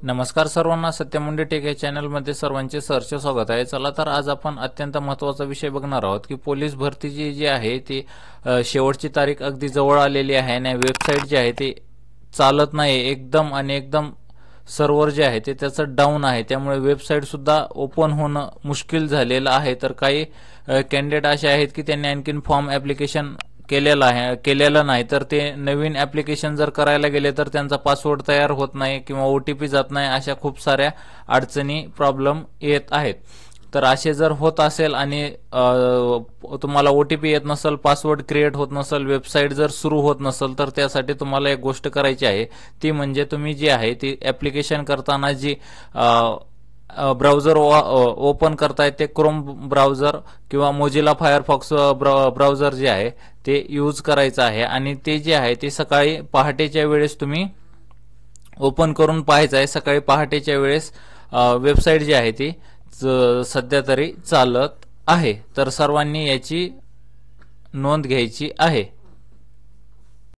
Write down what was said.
नमस्कार सर्वांना, सत्यमुंडे टेक या चॅनलमध्ये सर्वांचे सहर्ष स्वागत आहे। चला तर आज आपण अत्यंत महत्त्वाचा विषय बघणार आहोत की पोलीस भरतीची जी आहे ती शेवटची तारीख अगदी जवळ आलेली आहे आणि वेबसाईट जी आहे ती चालत नाही एकदम सर्व्हर जे आहे ते त्याचं डाऊन आहे, त्यामुळे वेबसाईट सुद्धा ओपन होणं मुश्किल झालेलं आहे। तर काही कॅन्डिडेट असे आहेत की त्यांनी आणखीन फॉर्म ॲप्लिकेशन केलेलं नाही, तर ते नवीन ॲप्लिकेशन जर करायला गेले तर त्यांचा पासवर्ड तयार होत नाही किंवा OTP जात नाही, अशा खूप साऱ्या अडचणी प्रॉब्लेम येत आहेत। तर असे जर होत असेल आणि तुम्हाला OTP येत नसेल, पासवर्ड क्रिएट होत नसेल, वेबसाईट जर सुरू होत नसेल, तर त्यासाठी तुम्हाला एक गोष्ट करायची आहे, ती म्हणजे तुम्ही जी आहे ती ॲप्लिकेशन करताना जी ब्राउझर ओपन करताय ते क्रोम ब्राउझर किंवा मोझिला फायरफॉक्स ब्राउझर जे आहे ते यूज करायचं आहे आणि ते जे आहे ते सकाळी पहाटेच्या वेळेस तुम्ही ओपन करून पाहायचं आहे। सकाळी पहाटेच्या वेळेस वेबसाईट जी आहे ती सध्या तरी चालत आहे, तर सर्वांनी याची नोंद घ्यायची आहे।